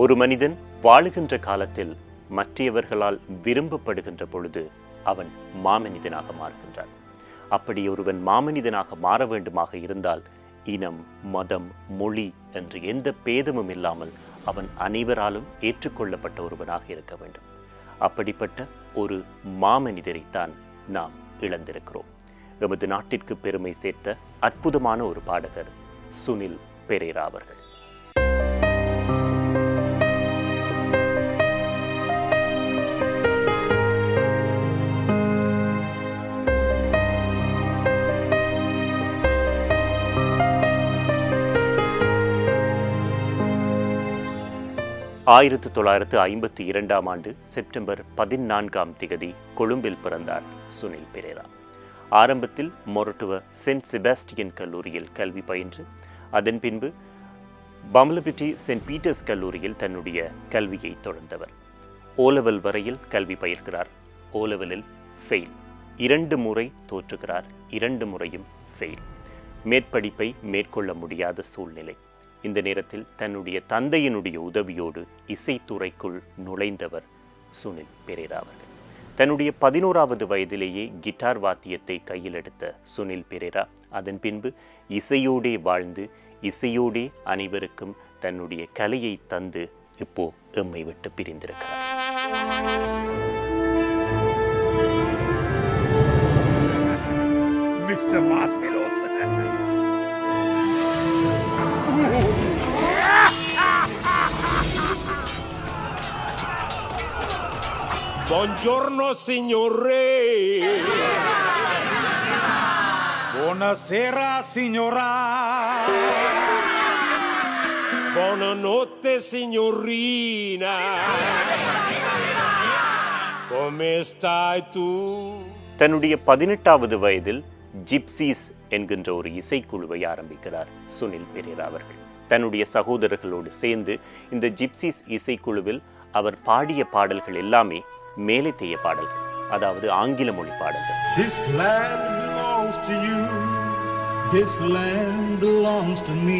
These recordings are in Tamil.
ஒரு மனிதன் வாழுகின்ற காலத்தில் மற்றவர்களால் விரும்பப்படுகின்ற பொழுது அவன் மாமனிதனாக மாறுகின்றான். அப்படி ஒருவன் மாமனிதனாக மாற வேண்டுமாக இருந்தால் இனம், மதம், மொழி என்று எந்த பேதமும் இல்லாமல் அவன் அனைவராலும் ஏற்றுக்கொள்ளப்பட்ட ஒருவனாக இருக்க வேண்டும். அப்படிப்பட்ட ஒரு மாமனிதரைத்தான் நாம் இழந்திருக்கிறோம். எமது நாட்டிற்கு பெருமை சேர்த்த அற்புதமான ஒரு பாடகர் சுனில் பெரேரா அவர்கள். ஆயிரத்து 1952 ஆண்டு செப்டம்பர் 14 கொழும்பில் பிறந்தார் சுனில் பெரேரா. ஆரம்பத்தில் மொரட்டுவ சென்ட் செபாஸ்டியன் கல்லூரியில் கல்வி பயின்று அதன் பின்பு பம்லபிட்டி சென்ட் பீட்டர்ஸ் கல்லூரியில் தன்னுடைய கல்வியை தொடர்ந்தவர். ஓலெவல் வரையில் கல்வி பயிர்கிறார். ஓலெவலில் ஃபெயில், 2 முறை தோற்றுகிறார், 2 முறையும் ஃபெயில். மேற்படிப்பை மேற்கொள்ள முடியாத சூழ்நிலை. இந்த நேரத்தில் தன்னுடைய தந்தையினுடைய உதவியோடு இசைத்துறைக்குள் நுழைந்தவர் சுனில் பெரேரா அவர்கள். தன்னுடைய 11வது வயதிலேயே கிட்டார் வாத்தியத்தை கையில் எடுத்த சுனில் பெரேரா அதன் பின்பு இசையோடே வாழ்ந்து இசையோடே அனைவருக்கும் தன்னுடைய கலையை தந்து இப்போ எம்மை விட்டு பிரிந்திருக்கிறார். Mister marshmallows, Buongiorno signore. Buonasera signora. Buonanotte signorina. Come stai tu? தன்னுடைய 18வது வயதில் ஜிப்சீஸ் என்கின்ற ஒரு இசைக்குழுவை ஆரம்பிக்கிறார் சுனில் பெரேரா அவர்கள். தன்னுடைய சகோதரர்களோடு சேர்ந்து இந்த ஜிப்சீஸ் இசைக்குழுவில் அவர் பாடிய பாடல்கள் எல்லாமே மேலைத்தேய பாடல்கள், அதாவது ஆங்கில மொழி பாடல்கள். This land belongs to you. This land belongs to me.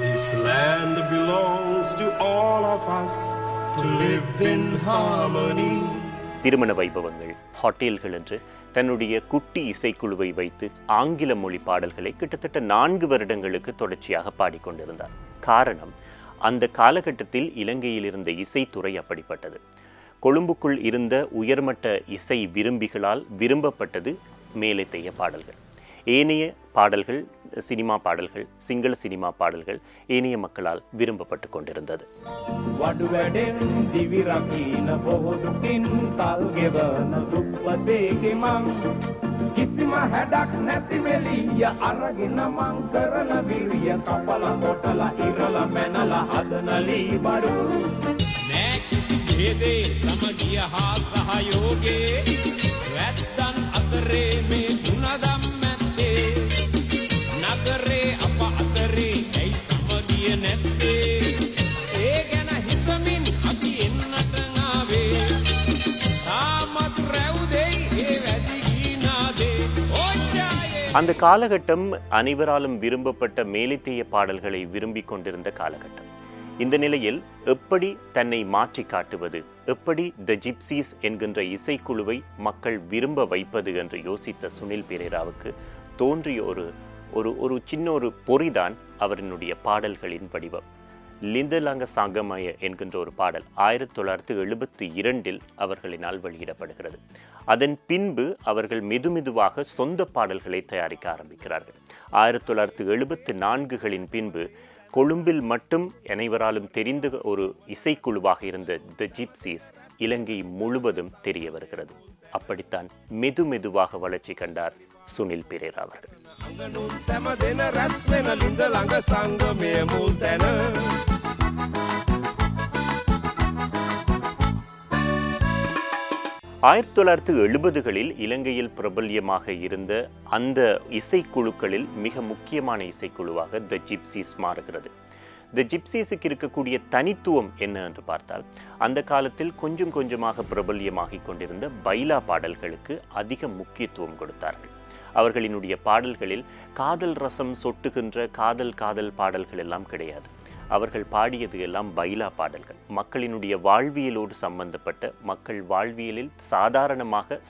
This land belongs to all of us to live in harmony. திருமண வைபவங்கள், ஹோட்டல்கள் என்று தன்னுடைய குட்டி இசைக்குழுவை வைத்து ஆங்கில மொழி பாடல்களை கிட்டத்தட்ட 4 வருடங்களுக்கு தொடர்ச்சியாக பாடிக்கொண்டிருந்தார். காரணம், அந்த காலகட்டத்தில் இலங்கையில் இருந்த இசைத்துறை அப்படிப்பட்டது. கொழும்புக்குள் இருந்த உயர்மட்ட இசை விரும்பிகளால் விரும்பப்பட்டது மேலைத்தேய பாடல்கள். ஏனைய பாடல்கள், சினிமா பாடல்கள், சிங்கள சினிமா பாடல்கள் ஏனைய மக்களால் விரும்பப்பட்டு கொண்டிருந்தது. කිසි භේදේ සමගිය හා සහයෝගේ වැත්තන් අතරේ මේ ගුණදම් ඇත්තේ නගරේ අප අතරේ ඇයි සමගිය නැත්තේ ඒ ගැන හිතමින් අපි එන්නට ආවේ තාමත් රැවුදෙයි ඒ වැඩි ගීනාදේ ඕච්චායේ. அந்த காலகட்டம் அனைவராலும் விரும்பப்பட்ட மேலைத்தேய பாடல்களை விரும்பிக் கொண்டிருந்த காலகட்டம். இந்த நிலையில் எப்படி தன்னை மாற்றி காட்டுவது, எப்படி த ஜிப்சீஸ் என்கின்ற இசைக்குழுவை மக்கள் விரும்ப வைப்பது என்று யோசித்த சுனில் பெரேராவுக்கு தோன்றிய ஒரு சின்ன ஒரு பொறிதான் அவரினுடைய பாடல்களின் வடிவம். லிந்தலாங்க சாங்கமய என்கின்ற ஒரு பாடல் 1972 அவர்களினால் வெளியிடப்படுகிறது. அதன் பின்பு அவர்கள் மெதுமெதுவாக சொந்த பாடல்களை தயாரிக்க ஆரம்பிக்கிறார்கள். 1974 பின்பு கொழும்பில் மட்டும் அனைவராலும் தெரிந்த ஒரு இசைக்குழுவாக இருந்த த ஜிப்சீஸ் இலங்கை முழுவதும் தெரிய வருகிறது. அப்படித்தான் மெதுமெதுவாக வளர்ச்சி கண்டார் சுனில் பெரேரா அவர்கள். ஆயிரத்தி 1970களில் இலங்கையில் பிரபல்யமாக இருந்த அந்த இசைக்குழுக்களில் மிக முக்கியமான இசைக்குழுவாக த ஜிப்சீஸ் மாறுகிறது. த ஜிப்சீஸுக்கு இருக்கக்கூடிய தனித்துவம் என்ன என்று பார்த்தால், அந்த காலத்தில் கொஞ்சம் கொஞ்சமாக பிரபல்யமாகிக் கொண்டிருந்த பைலா பாடல்களுக்கு அதிக முக்கியத்துவம் கொடுத்தார்கள். அவர்களினுடைய பாடல்களில் காதல் ரசம் சொட்டுகின்ற காதல் பாடல்கள் எல்லாம் கிடையாது. அவர்கள் பாடியது எல்லாம் பைலா பாடல்கள், மக்களினுடைய வாழ்வியலோடு சம்பந்தப்பட்ட, மக்கள் வாழ்வியலில்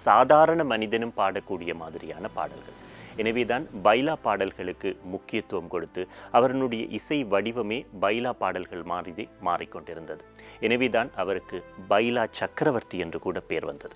சாதாரண மனிதனும் பாடக்கூடிய மாதிரியான பாடல்கள். எனவேதான் பைலா பாடல்களுக்கு முக்கியத்துவம் கொடுத்து அவருடைய இசை வடிவமே பைலா பாடல்கள் மாறிக்கொண்டிருந்தது. எனவேதான் அவருக்கு பைலா சக்கரவர்த்தி என்று கூட பெயர் வந்தது.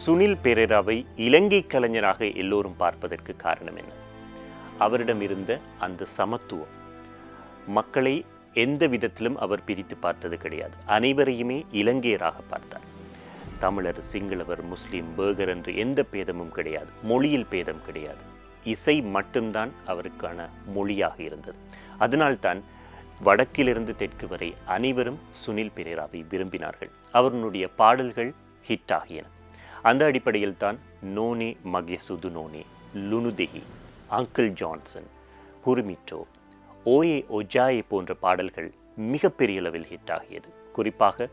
சுனில் பெரேராவை இலங்கை கலைஞராக எல்லோரும் பார்ப்பதற்கு காரணம் என்ன? அவரிடம் இருந்த அந்த சமத்துவம். மக்களை எந்த விதத்திலும் அவர் பிரித்து பார்த்தது கிடையாது. அனைவரையுமே இலங்கையராக பார்த்தார். தமிழர், சிங்களவர், முஸ்லீம், பேகர் என்று எந்த பேதமும் கிடையாது. மொழியில் பேதம் கிடையாது. இசை மட்டும்தான் அவருக்கான மொழியாக இருந்தது. அதனால்தான் வடக்கிலிருந்து தெற்கு வரை அனைவரும் சுனில் பெரேராவை விரும்பினார்கள். அவருடைய பாடல்கள் ஹிட் ஆகியன. அந்த அடிப்படையில் தான் நோனே மகேசுது நோனே, லுனுதெஹி, அங்கிள் ஜான்சன், குருமிட்டோ, ஓயே ஒஜாயே போன்ற பாடல்கள் மிகப்பெரிய அளவில் ஹிட் ஆகியது. குறிப்பாக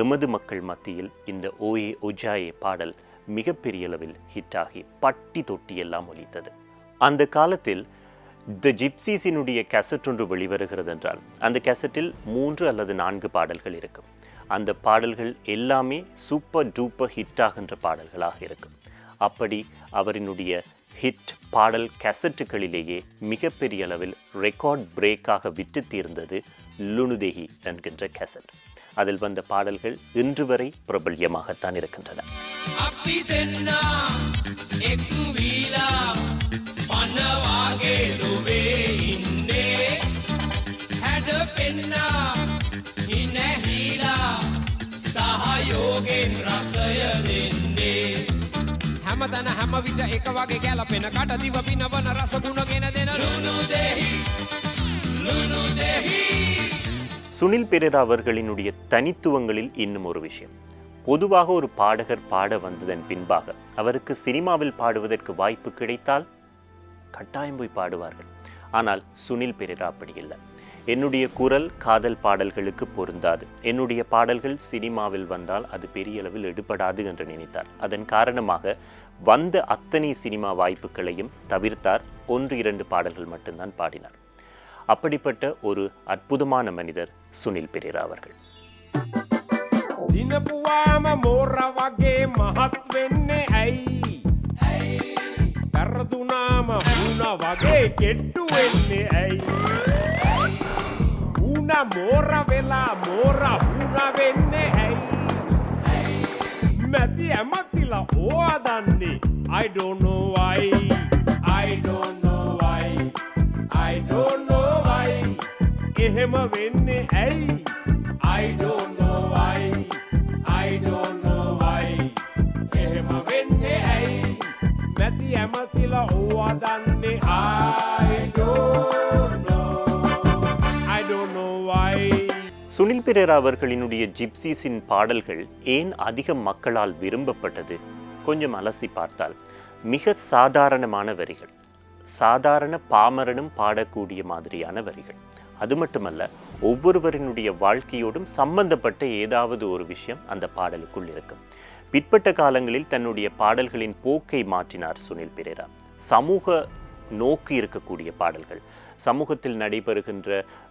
எமது மக்கள் மத்தியில் இந்த ஓயே ஒஜாயே பாடல் மிகப்பெரிய அளவில் ஹிட் ஆகி பட்டி தொட்டி எல்லாம் ஒலித்தது. அந்த காலத்தில் தி ஜிப்சிஸினுடைய கேசட் ஒன்று வெளிவருகிறது என்றால் அந்த கேசட்டில் 3 அல்லது 4 பாடல்கள் இருக்கும். அந்த பாடல்கள் எல்லாமே சூப்பர் டூப்பர் ஹிட் ஆகின்ற பாடல்களாக இருக்கும். அப்படி அவரினுடைய ஹிட் பாடல் கேசட்டுகளிலேயே மிகப்பெரிய அளவில் ரெக்கார்ட் பிரேக்காக விற்று தீர்ந்தது லுனுதெஹி என்கின்ற கேசட். அதில் வந்த பாடல்கள் இன்று வரை பிரபல்யமாகத்தான் இருக்கின்றன. හැමතැන හැම විට එක වගේ ගැලපෙන කටදිව පිනවන රස ගුණ ගෙන දෙන ලුනුදෙහි ලුනුදෙහි. சுனில் பெரேரா அவர்களினுடைய தனித்துவங்களில் இன்னும் ஒரு விஷயம். பொதுவாக ஒரு பாடகர் பாட வந்ததன் பின்பாக அவருக்கு சினிமாவில் பாடுவதற்கு வாய்ப்பு கிடைத்தால் கட்டாயம் போய் பாடுவார்கள். ஆனால் சுனில் பெரேரா அப்படி இல்லை. என்னுடைய குரல் காதல் பாடல்களுக்கு பொருந்தாது, என்னுடைய பாடல்கள் சினிமாவில் வந்தால் அது பெரிய அளவில் எடுபடாது என்று நினைத்தார். அதன் காரணமாக வந்த அத்தனை சினிமா வாய்ப்புகளையும் தவிர்த்தார். 1-2 பாடல்கள் மட்டும்தான் பாடினார். அப்படிப்பட்ட ஒரு அற்புதமான மனிதர் சுனில் பெரேரா அவர்கள். දිනපුවාම මෝර වගේ මහත් වෙන්නේ ඇයි? කරදුනාම වුණ වගේ කෙට්ටු වෙන්නේ ඇයි? වුණ මෝර වෙලා මෝර වුණ වෙන්නේ ඇයි? මැති ඇමතිලා ඕවා දන්නේ I don't know why. I don't know why. I don't know why. එහෙම වෙන්නේ ඇයි? I don't know why. I don't know why. එහෙම වෙන්නේ ඇයි? මැති ඇමතිලා ඕවා දන්නේ I don't know. I don't know why. Sunil Perera அவர்களினுடைய ஜிப்சிஸின் பாடல்கள் ஏன் அதிக மக்களால் விரும்பப்பட்டது? கொஞ்சம் அலசி பார்த்தால் மிக சாதாரணமான வரிகள், சாதாரண பாமரனும் பாடக்கூடிய மாதிரியான வரிகள். அது மட்டுமல்ல, ஒவ்வொருவரினுடைய வாழ்க்கையோடும் சம்பந்தப்பட்ட ஏதாவது ஒரு விஷயம் அந்த பாடலுக்குள் இருக்கும். பிற்பட்ட காலங்களில் தன்னுடைய பாடல்களின் போக்கை மாற்றினார் சுனில் பெரேரா. சமூக நோக்கு இருக்கக்கூடிய பாடல்கள், சமூகத்தில் நடைபெறுகின்ற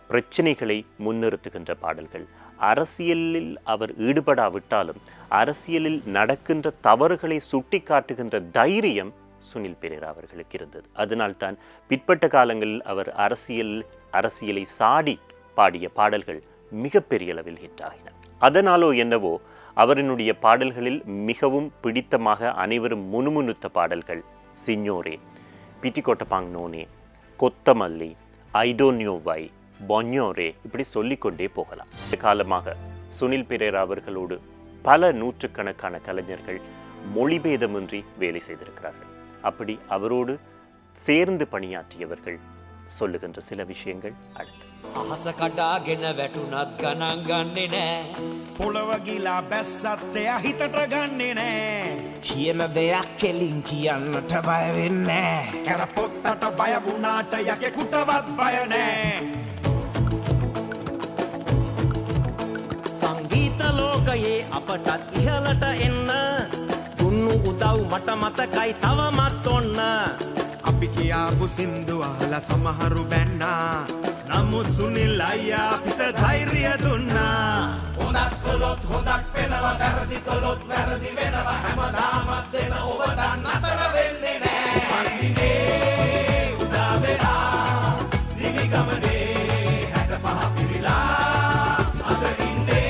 பிரச்சனைகளை முன்னிறுத்துகின்ற பாடல்கள், அரசியலில் அவர் ஈடுபடாவிட்டாலும் அரசியலில் நடக்கின்ற தவறுகளை சுட்டி காட்டுகின்ற தைரியம் சுனில் பெரேரா அவர்களுக்கு இருந்தது. அதனால்தான் பிற்பட்ட காலங்களில் அவர் அரசியலை சாடி பாடிய பாடல்கள் மிகப்பெரிய அளவில் ஹிட் ஆகின. அதனாலோ என்னவோ அவரினுடைய பாடல்களில் மிகவும் பிடித்தமாக அனைவரும் முணுமுணுத்த பாடல்கள் சிஞ்சோரே, பிட்டிகோட்டபாங் நோனே, கொத்தமல்லி, ஐ டோன்ட் நோ வை, பொன்யோரே, இப்படி சொல்லிக்கொண்டே போகலாம். காலமாக சுனில் பெரேரா அவர்களோடு பல நூற்றுக்கணக்கான கலைஞர்கள் மொழிபேதமின்றி வேலை செய்திருக்கிறார்கள். அப்படி அவரோடு சேர்ந்து பணியாற்றியவர்கள் சொல்லுகின்ற சில விஷயங்கள் அடுத்து. අහස කඩාගෙන වැටුනත් ගණන් ගන්නේ නෑ. පොළව ගිලා බැස්සත් එයා හිතට ගන්නේ නෑ. කියන දෙයක් කෙලින් කියන්නට බය වෙන්නේ නෑ. කර පොත්තට බය වුණාට යකෙකුටවත් බය නෑ. සංගීත ලෝකයේ අපටත් ඉහළට එන්න දුන්නු උදව් මට මතකයි තවමත් ඔන්න. අපි කියාපු සින්දු අහලා සමහරු බැන්නා. නමුත් සුනිල් අයියා අපිට ධෛර්යය දුන්නා. හොඳක් කළොත් හොඳක් වෙනවා, වැරදි කළොත් වැරදි වෙනවා. හැමදාමත් දෙන ඔබ දන්න අතර වෙන්නේ නෑ. පන්දිනේ උදා වෙලා දිවි ගමනේ 65 පිරිලා අද ඉන්නේ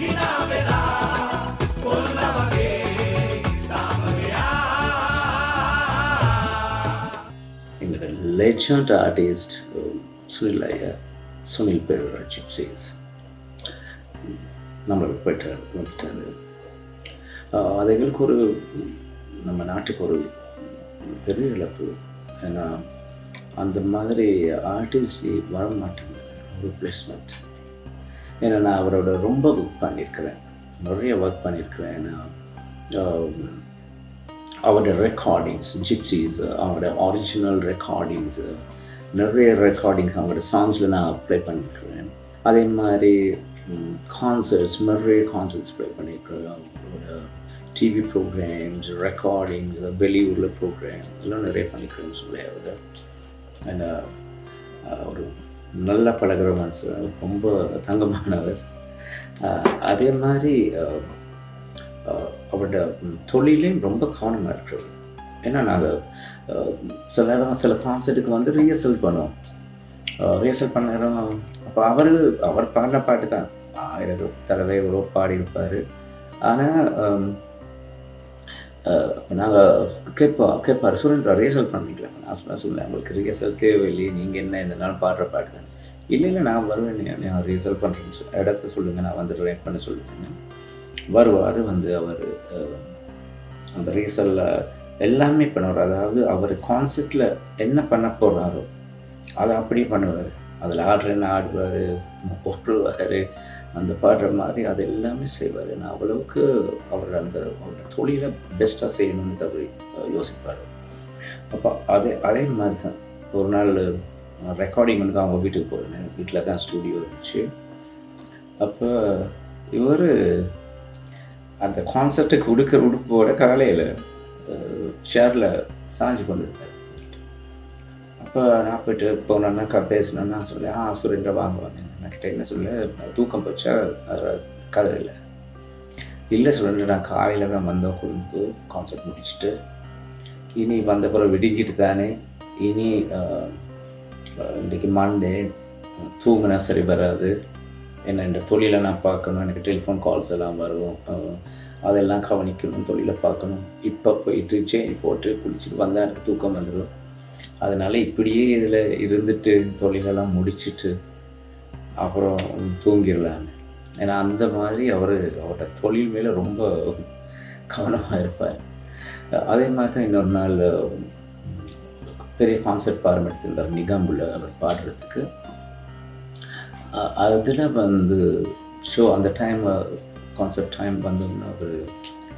hina වෙලා කොල්ල වගේ තාම ගියා. எங்களோட legend artist சுனில் ஐயா, சுனில் பெரேரா ஜிப்சீஸ் நம்மளுக்கு வந்துட்டாரு. அது எங்களுக்கு ஒரு நம்ம நாட்டுக்கு ஒரு பெரிய இழப்பு. ஏன்னா அந்த மாதிரி ஆர்டிஸ்ட் வர மாட்டாங்க, ஒரு பிளேஸ்மெண்ட். ஏன்னா நான் அவரோட ரொம்ப ஒர்க் பண்ணியிருக்கிறேன், நிறைய ஒர்க் பண்ணியிருக்கிறேன். ஏன்னா அவரோட ரெக்கார்டிங்ஸ் ஜிப்சீஸ், அவரோட ஒரிஜினல் ரெக்கார்டிங்ஸு, நிறைய ரெக்கார்டிங்ஸ் அவங்களோட சாங்ஸில் நான் ப்ளே பண்ணியிருக்கிறேன். அதே மாதிரி கான்சர்ட்ஸ், நிறைய கான்சர்ட்ஸ் ப்ளே பண்ணியிருக்கிறேன். அவங்களோட டிவி ப்ரோக்ராம்ஸ், ரெக்கார்டிங்ஸ், வெளியூரில் ப்ரோக்ராம்ஸ் எல்லாம் நிறைய பண்ணிக்கிறேன்னு சொல்லி அவர் ஒரு நல்ல பழகிற மனுஷன், ரொம்ப தங்கமானவர். அதே மாதிரி அவரோட தொழிலையும் ரொம்ப கவனமாக இருக்கிறது. ஏன்னா நாங்கள் சில கான்சர்ட்டுக்கு வந்து ரிஹர்சல் பண்ணுவோம். ரிஹர்சல் பண்ண நேரம் அப்போ அவர் பாடின பாட்டு தான் 1000 தடவை எவ்வளோ பாடியிருப்பார். ஆனால் நாங்கள் கேட்பார் சுரேந்திரா ரிஹர்சல் பண்ணிக்கலாம். நான் சொல்லேன் உங்களுக்கு ரிஹர்சல் தேவையில்லையே, நீங்கள் என்ன இந்த நாள் பாடுற பாட்டு தான். இல்லை நான் வருவேன், நான் ரிஹர்சல் பண்ணுறேன்னு இடத்த சொல்லுங்கள், நான் வந்து ரைட் பண்ண சொல்லுவேன். வருவார், வந்து அவர் அந்த ரிஹர்சலில் எல்லாமே பண்ணுவார். அதாவது அவர் கான்செப்டில் என்ன பண்ண போகிறாரோ அதை அப்படியே பண்ணுவார். அதில் ஆடுறேன்னு ஆடுவார், போடுவார், அந்த பாடுற மாதிரி அது எல்லாமே செய்வார். நான் அவ்வளவுக்கு அவர் அவரோட தொழிலை பெஸ்ட்டாக செய்யணும்னு அவர் யோசிப்பார். அப்போ அதே மாதிரி தான் ஒரு நாள் ரெக்கார்டிங் வந்து அவங்க வீட்டுக்கு போகிறேன். வீட்டில் தான் ஸ்டூடியோ இருந்துச்சு. அப்போ இவர் அந்த கான்செப்டுக்கு உடுப்போட காலையில் ஷேரில் சாஞ்சி கொண்டு இருந்தார். அப்போ நான் போய்ட்டு போனேன்னா பேசினேன்னா நான் சொல்லேன், சுரேந்திரா வாங்குவாங்க. நான் கிட்ட என்ன சொல்ல, தூக்கம் போச்சா கதை இல்லை சுரேந்திரா, நான் காலையில் தான் வந்தோம் கொழும்புக்கு கான்செப்ட் முடிச்சுட்டு. இனி வந்த பிறகு விடிஞ்சிட்டு தானே, இனி இன்றைக்கி மண்டே, தூங்கினா சரி வராது. என்ன இந்த தொழிலை நான் பார்க்கணும், எனக்கு டெலிஃபோன் கால்ஸ் எல்லாம் வரும், அதெல்லாம் கவனிக்கணும், தொழிலை பார்க்கணும். இப்போ போயிட்டு செயின் போட்டு குளிச்சுட்டு வந்தால் எனக்கு தூக்கம் வந்துடும். அதனால் இப்படியே இதில் இருந்துட்டு தொழிலெல்லாம் முடிச்சுட்டு அப்புறம் தூங்கிடலான்னு. ஏன்னா அந்த மாதிரி அவரோட தொழில் மேலே ரொம்ப கவனமாக இருப்பார். அதே மாதிரி தான் இன்னொரு நாள் பெரிய கான்சர்ட் ஆரம்பித்திருந்தார் நிகாம்புல அவர் பாடுறதுக்கு. அதில் வந்து ஷோ அந்த டைம் கான்சர்ட் டைம் வந்தோம்னா அவர்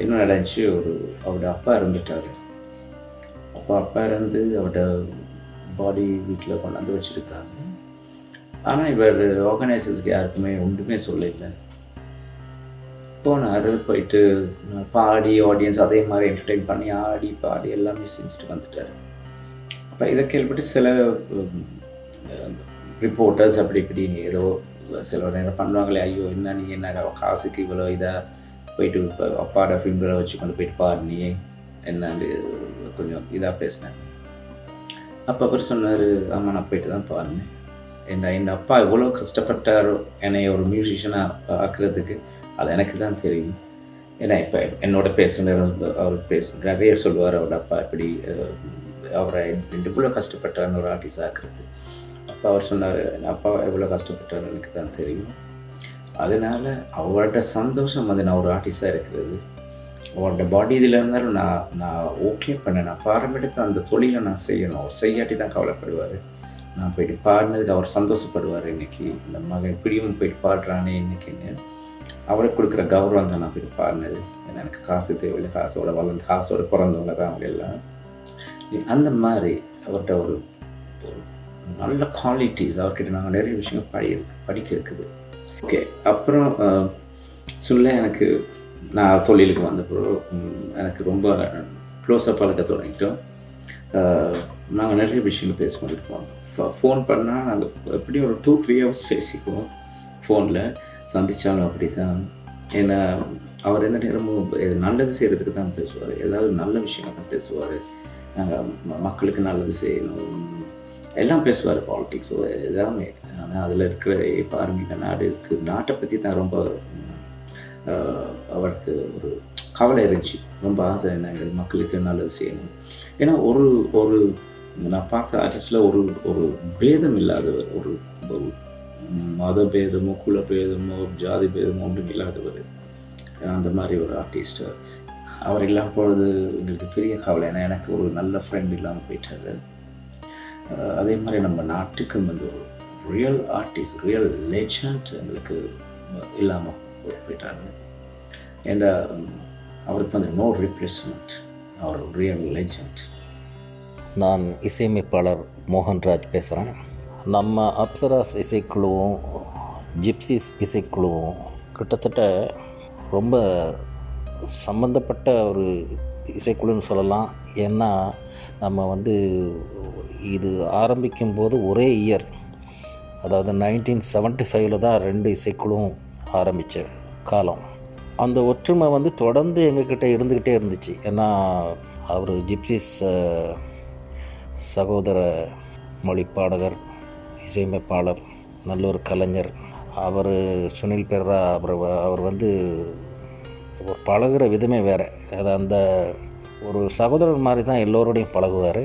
என்ன நடந்துச்சு, அவரோட அப்பா இறந்துட்டார். அப்பா இருந்து அவரோட பாடி வீட்டில் கொண்டாந்து வச்சுருக்காங்க. ஆனால் இவர் ஆர்கனைசர்ஸ்க்கு யாருக்குமே ஒன்றுமே சொல்லலை. போனார், போயிட்டு பாடி ஆடியன்ஸ் அதே மாதிரி என்டர்டெயின் பண்ணி ஆடி பாடி எல்லாமே செஞ்சுட்டு வந்துட்டார். அப்போ இதை கேள்விப்பட்டு சில ரிப்போர்ட்டர்ஸ் அப்படி இப்படி ஏதோ சில நேரம் பண்ணுவாங்களே, ஐயோ என்ன நீங்கள் என்ன காசுக்கு இவ்வளோ இதாக போயிட்டு இப்போ அப்பாவோட ஃபிங்கரை வச்சு கொண்டு போயிட்டு பாடினியே என்னான்னு கொஞ்சம் இதாக பேசினாங்க. அப்போ அவர் சொன்னார், ஆமாம் நான் போயிட்டு தான் பாடினேன். என் அப்பா எவ்வளோ கஷ்டப்பட்டாரோ என்னை ஒரு மியூசிஷியனாக ஆக்குறதுக்கு அது எனக்கு தான் தெரியும். ஏன்னா இப்போ என்னோட பேசுகிற அவர் நிறைய சொல்லுவார், அவரோட அப்பா இப்படி அவரை எவ்வளோ கஷ்டப்பட்டார்னு ஒரு ஆர்டிஸ்ட் ஆக்குறது. அப்போ அவர் சொன்னார், என் அப்பா எவ்வளோ கஷ்டப்பட்டார் எனக்கு தான் தெரியும். அதனால் அவரோட சந்தோஷம் வந்து நான் ஒரு ஆர்டிஸ்டாக இருக்கிறது, அவரோட பாடி இதில் இருந்தாலும் நான் ஓகே பண்ணேன். நான் பாரம்பரியத்தை அந்த தொழிலை நான் செய்யணும். அவர் செய்யாட்டி தான் கவலைப்படுவார். நான் போயிட்டு பாடினதுக்கு அவர் சந்தோஷப்படுவார். இன்றைக்கி இந்த மகன் இப்படியும் போயிட்டு பாடுறானே இன்றைக்கின்னு அவருக்கு கொடுக்குற கௌரவம் தான் நான் போயிட்டு பாடினது. ஏன்னா எனக்கு காசு தேவையில்லை, காசோட வளர்ந்து காசோட பிறந்தவங்க தான் அவங்க எல்லாம். அந்த மாதிரி அவர்கிட்ட ஒரு ஒரு நல்ல குவாலிட்டிஸ் அவர்கிட்ட நாங்கள் நிறைய விஷயம் படிக்க இருக்குது. ஓகே, அப்புறம் சொல்ல எனக்கு நான் தொழிலுக்கு வந்த பிறகு எனக்கு ரொம்ப க்ளோஸாக பழக்க தொடங்கிட்டோம். நாங்கள் நிறைய விஷயங்கள் பேச கொண்டிருப்போம். ஃபோன் பண்ணால் நாங்கள் எப்படியும் ஒரு 2-3 ஹவர்ஸ் பேசிக்குவோம். ஃபோனில் சந்தித்தாலும் அப்படி தான். ஏன்னா அவர் எந்த நேரமும் நல்லது செய்கிறதுக்கு தான் பேசுவார், ஏதாவது நல்ல விஷயங்கள் தான் பேசுவார். நாங்கள் மக்களுக்கு நல்லது செய்யணும் எல்லாம் பேசுவார். பாலிட்டிக்ஸோ எல்லாமே. ஆனால் அதில் இருக்கிற பாருங்க, இந்த நாட்டை பற்றி தான் ரொம்ப அவருக்கு ஒரு கவலை இருந்துச்சு. ரொம்ப ஆசை என்ன மக்களுக்கு நல்லது செய்யணும். ஏன்னா ஒரு ஒரு நான் பார்த்த ஆர்டிஸ்டில் ஒரு ஒரு பேதம் இல்லாதவர், ஒரு ஒரு மத பேதமோ குல பேதமோ ஜாதி பேதமோ ஒன்றும் இல்லாதவர். அந்த மாதிரி ஒரு ஆர்டிஸ்ட். அவர் இல்லாமல் பொழுது எங்களுக்கு பெரிய கவலை. ஏன்னா எனக்கு ஒரு நல்ல ஃப்ரெண்ட் இல்லாமல் போயிட்டார். அதே மாதிரி நம்ம நாட்டுக்கு வந்து ஒரு ரியல் ஆர்டிஸ்ட், ரியல் லெஜண்ட் எங்களுக்கு இல்லாமல் போயிட்டார். ஏன்னா அவருக்கு வந்து நோ ரிப்ளேஸ்மெண்ட், அவர் ரியல் லெஜண்ட். நான் இசையமைப்பாளர் மோகன்ராஜ் பேசுகிறேன். நம்ம அப்சராஸ் இசைக்குழுவும் ஜிப்சிஸ் இசைக்குழுவும் கிட்டத்தட்ட ரொம்ப சம்மந்தப்பட்ட ஒரு இசைக்குழுன்னு சொல்லலாம். ஏன்னா நம்ம வந்து இது ஆரம்பிக்கும்போது ஒரே இயர், அதாவது 1975 தான் 2 இசைக்குழுவும் ஆரம்பித்த காலம். அந்த ஒற்றுமை வந்து தொடர்ந்து எங்ககிட்ட இருந்துக்கிட்டே இருந்துச்சு. ஏன்னா அவர் ஜிப்சிஸ் சகோதர மொழி பாடகர், இசையமைப்பாளர், நல்ல ஒரு கலைஞர். அவர் சுனில் பெர்ரா அவர் வந்து ஒரு பழகுற விதமே வேறு. அது அந்த ஒரு சகோதரர் மாதிரி தான் எல்லோரோடையும் பழகுவார்.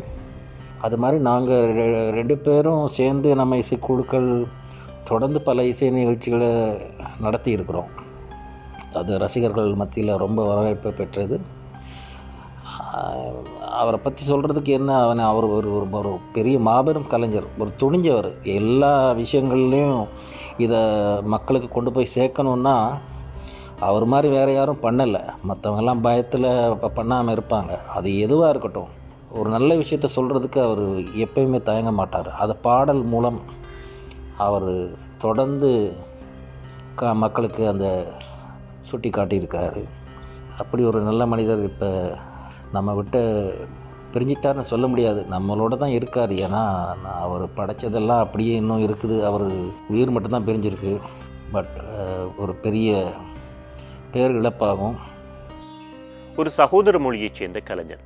அது மாதிரி நாங்கள் 2 பேரும் சேர்ந்து நம்ம இசைக்குழுக்கள் தொடர்ந்து பல இசை நிகழ்ச்சிகளை நடத்தி இருக்கிறோம். அது ரசிகர்கள் மத்தியில் ரொம்ப வரவேற்பை பெற்றது. அவரை பற்றி சொல்கிறதுக்கு என்ன, அவர் ஒரு ஒரு பெரிய மாபெரும் கலைஞர், ஒரு துணிஞ்சவர். எல்லா விஷயங்கள்லேயும் இதை மக்களுக்கு கொண்டு போய் சேர்க்கணுன்னா அவர் மாதிரி வேறு யாரும் பண்ணலை. மற்றவங்கெல்லாம் பயத்தில் பண்ணாமல் இருப்பாங்க. அது எதுவாக இருக்கட்டும், ஒரு நல்ல விஷயத்த சொல்கிறதுக்கு அவர் எப்பயுமே தயங்க மாட்டார். அதை பாடல் மூலம் அவர் தொடர்ந்து மக்களுக்கு அந்த சுட்டி காட்டியிருக்காரு. அப்படி ஒரு நல்ல மனிதர் இப்போ நம்ம விட்டு பிரிஞ்சிட்டார்னு சொல்ல முடியாது, நம்மளோட தான் இருக்கார். ஏன்னா அவர் படைத்ததெல்லாம் அப்படியே இன்னும் இருக்குது. அவர் உயிர் மட்டும்தான் பிரிஞ்சிருக்கு. பட் ஒரு பெரிய பேர் இழப்பாகும். ஒரு சகோதர மொழியைச் சேர்ந்த கலைஞர்.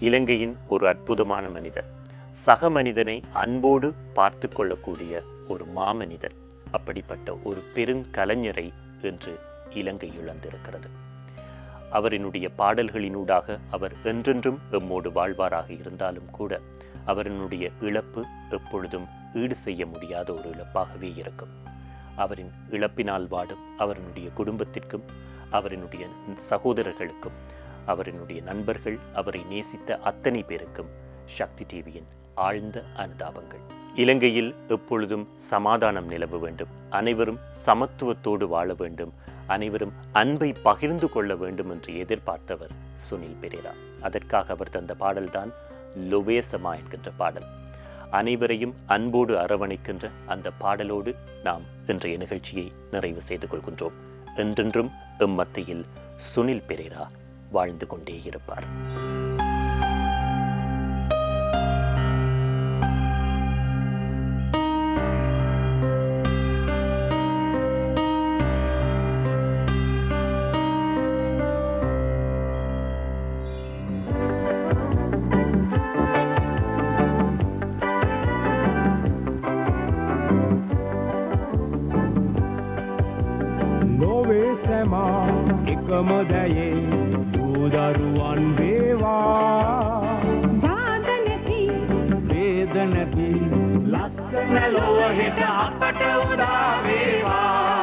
இலங்கையின் ஒரு அற்புதமான மனிதர், சக மனிதனை அன்போடு பார்த்து கொள்ளக்கூடிய ஒரு மாமனிதர். அப்படிப்பட்ட ஒரு பெருங்கலைஞரை இன்று இலங்கை இழந்திருக்கிறது. அவரினுடைய பாடல்களினூடாக அவர் என்றென்றும் எம்மோடு வாழ்வாராக இருந்தாலும் கூட அவரினுடைய இழப்பு எப்பொழுதும் ஈடு செய்ய முடியாத ஒரு இழப்பாகவே இருக்கும். அவரின் இழப்பினால் வாடும் அவரினுடைய குடும்பத்திற்கும், அவரினுடைய சகோதரர்களுக்கும், அவரினுடைய நண்பர்கள், அவரை நேசித்த அத்தனை பேருக்கும் சக்தி டிவியின் ஆழ்ந்த அனுதாபங்கள். இலங்கையில் எப்பொழுதும் சமாதானம் நிலவ வேண்டும், அனைவரும் சமத்துவத்தோடு வாழ வேண்டும், அனைவரும் அன்பை பகிர்ந்து கொள்ள வேண்டும் என்று எதிர்பார்த்தவர் சுனில் பெரேரா. அதற்காக அவர் தந்த பாடல்தான் லொவேசமா என்கின்ற பாடல். அனைவரையும் அன்போடு அரவணைக்கின்ற அந்த பாடலோடு நாம் இன்றைய நிகழ்ச்சியை நிறைவு செய்து கொள்கின்றோம். என்றென்றும் எம்மத்தியில் சுனில் பெரேரா வாழ்ந்து கொண்டே இருப்பார். එකම දැයේ දූදරුවන් වේවා, දාද නැති වේද නැති ලස්සන ලොව හෙට අපට උදා වේවා.